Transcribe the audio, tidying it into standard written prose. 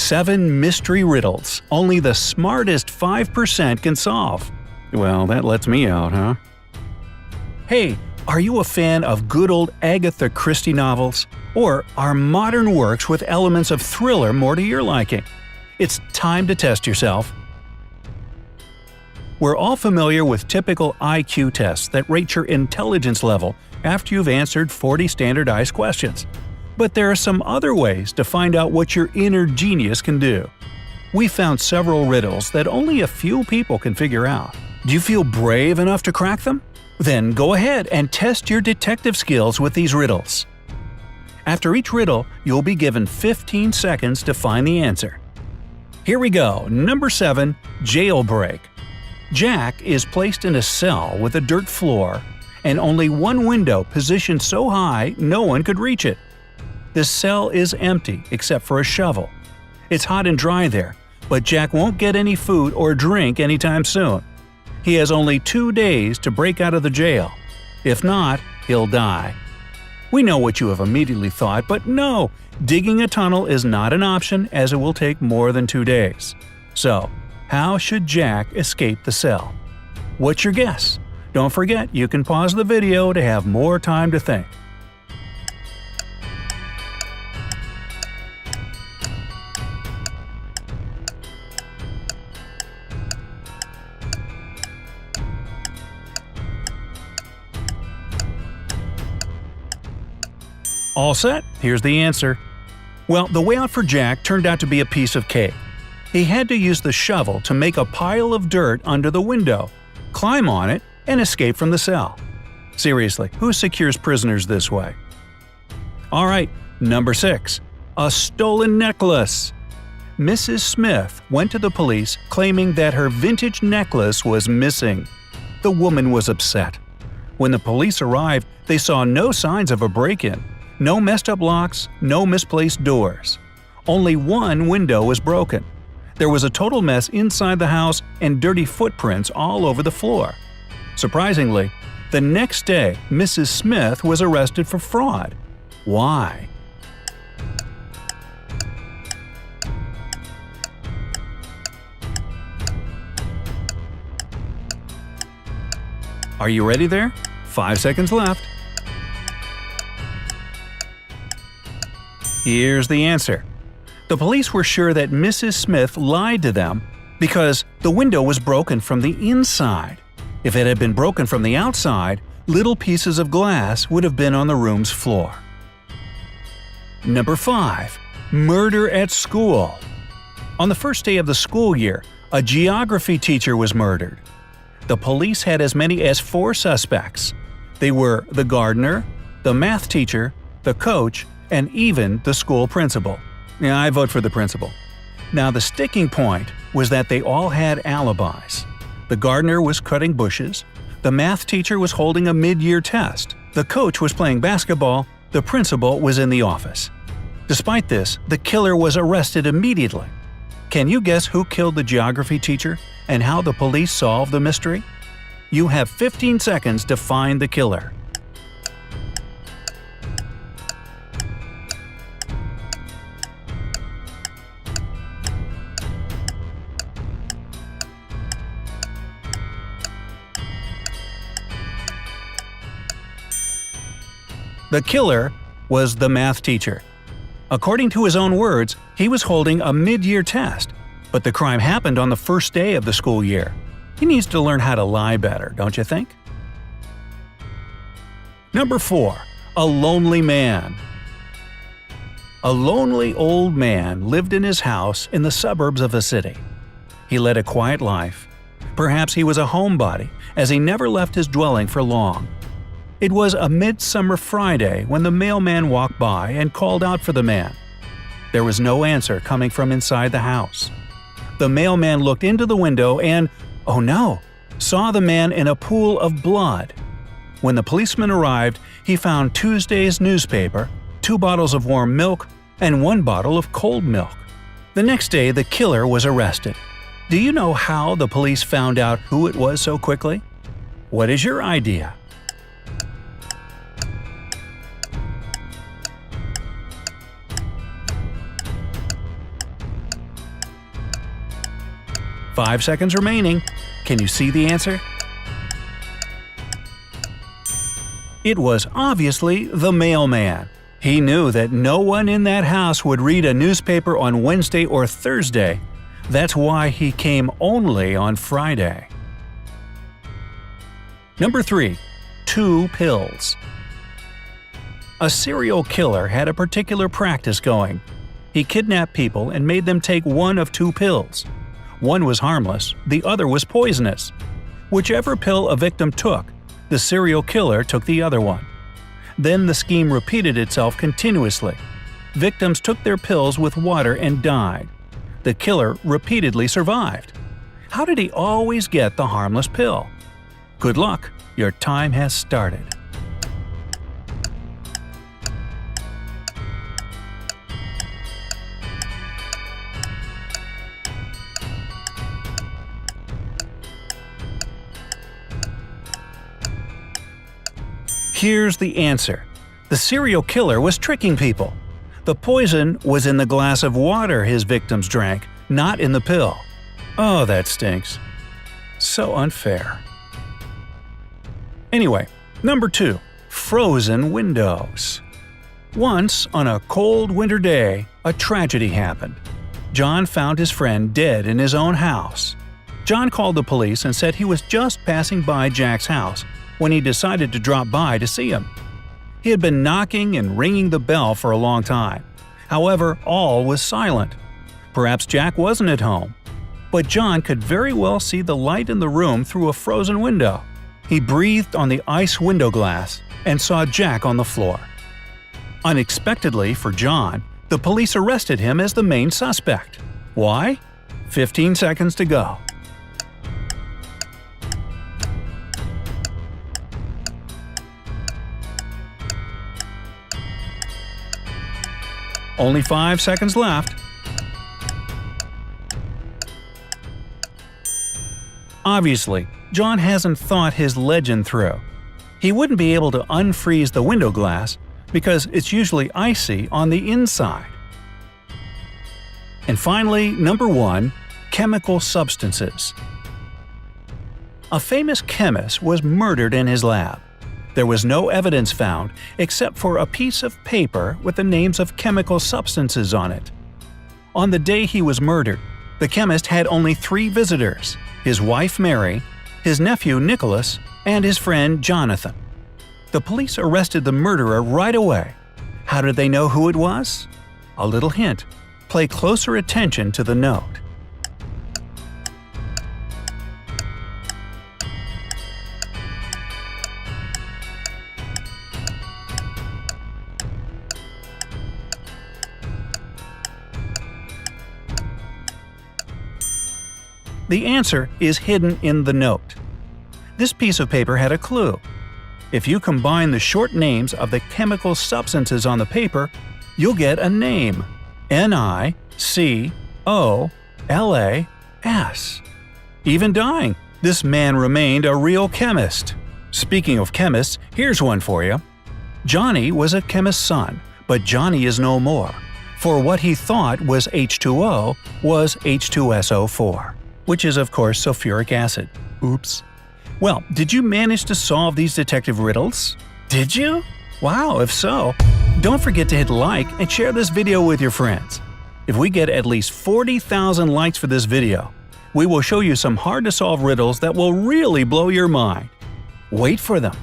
7 mystery riddles only the smartest 5% can solve. Well, that lets me out, huh? Hey, are you a fan of good old Agatha Christie novels? Or are modern works with elements of thriller more to your liking? It's time to test yourself. We're all familiar with typical IQ tests that rate your intelligence level after you've answered 40 standardized questions. But there are some other ways to find out what your inner genius can do. We found several riddles that only a few people can figure out. Do you feel brave enough to crack them? Then go ahead and test your detective skills with these riddles. After each riddle, you'll be given 15 seconds to find the answer. Here we go. Number 7. Jailbreak. Jack is placed in a cell with a dirt floor and only one window positioned so high no one could reach it. The cell is empty except for a shovel. It's hot and dry there, but Jack won't get any food or drink anytime soon. He has only 2 days to break out of the jail. If not, he'll die. We know what you have immediately thought, but no, digging a tunnel is not an option as it will take more than 2 days. So, how should Jack escape the cell? What's your guess? Don't forget you can pause the video to have more time to think. All set? Here's the answer. Well, the way out for Jack turned out to be a piece of cake. He had to use the shovel to make a pile of dirt under the window, climb on it, and escape from the cell. Seriously, who secures prisoners this way? Alright, number 6. A stolen necklace. Mrs. Smith went to the police claiming that her vintage necklace was missing. The woman was upset. When the police arrived, they saw no signs of a break-in. No messed up locks, no misplaced doors. Only one window was broken. There was a total mess inside the house and dirty footprints all over the floor. Surprisingly, the next day Mrs. Smith was arrested for fraud. Why? Are you ready there? 5 seconds left. Here's the answer. The police were sure that Mrs. Smith lied to them because the window was broken from the inside. If it had been broken from the outside, little pieces of glass would have been on the room's floor. Number 5. Murder at school. On the first day of the school year, a geography teacher was murdered. The police had as many as 4 suspects. They were the gardener, the math teacher, the coach, and even the school principal. Yeah, I vote for the principal. Now the sticking point was that they all had alibis. The gardener was cutting bushes, the math teacher was holding a mid-year test, the coach was playing basketball, the principal was in the office. Despite this, the killer was arrested immediately. Can you guess who killed the geography teacher and how the police solved the mystery? You have 15 seconds to find the killer. The killer was the math teacher. According to his own words, he was holding a mid-year test, but the crime happened on the first day of the school year. He needs to learn how to lie better, don't you think? Number 4. A lonely man. A lonely old man lived in his house in the suburbs of a city. He led a quiet life. Perhaps he was a homebody, as he never left his dwelling for long. It was a midsummer Friday when the mailman walked by and called out for the man. There was no answer coming from inside the house. The mailman looked into the window and, oh no, saw the man in a pool of blood. When the policeman arrived, he found Tuesday's newspaper, 2 bottles of warm milk, and 1 bottle of cold milk. The next day, the killer was arrested. Do you know how the police found out who it was so quickly? What is your idea? 5 seconds remaining. Can you see the answer? It was obviously the mailman. He knew that no one in that house would read a newspaper on Wednesday or Thursday. That's why he came only on Friday. Number 3. 2 pills. A serial killer had a particular practice going. He kidnapped people and made them take one of 2 pills. One was harmless, the other was poisonous. Whichever pill a victim took, the serial killer took the other one. Then the scheme repeated itself continuously. Victims took their pills with water and died. The killer repeatedly survived. How did he always get the harmless pill? Good luck, your time has started. Here's the answer. The serial killer was tricking people. The poison was in the glass of water his victims drank, not in the pill. Oh, that stinks. So unfair. Anyway, number 2. Frozen windows. Once, on a cold winter day, a tragedy happened. John found his friend dead in his own house. John called the police and said he was just passing by Jack's house when he decided to drop by to see him. He had been knocking and ringing the bell for a long time. However, all was silent. Perhaps Jack wasn't at home. But John could very well see the light in the room through a frozen window. He breathed on the ice window glass and saw Jack on the floor. Unexpectedly for John, the police arrested him as the main suspect. Why? 15 seconds to go. Only 5 seconds left. Obviously, John hasn't thought his legend through. He wouldn't be able to unfreeze the window glass because it's usually icy on the inside. And finally, number 1. Chemical substances. A famous chemist was murdered in his lab. There was no evidence found except for a piece of paper with the names of chemical substances on it. On the day he was murdered, the chemist had only 3 visitors: his wife Mary, his nephew Nicholas, and his friend Jonathan. The police arrested the murderer right away. How did they know who it was? A little hint: pay closer attention to the note. The answer is hidden in the note. This piece of paper had a clue. If you combine the short names of the chemical substances on the paper, you'll get a name: Nicolas. Even dying, this man remained a real chemist. Speaking of chemists, here's one for you. Johnny was a chemist's son, but Johnny is no more, for what he thought was H2O was H2SO4. Which is of course sulfuric acid. Oops. Well, did you manage to solve these detective riddles? Did you? Wow, if so, don't forget to hit like and share this video with your friends. If we get at least 40,000 likes for this video, we will show you some hard-to-solve riddles that will really blow your mind. Wait for them.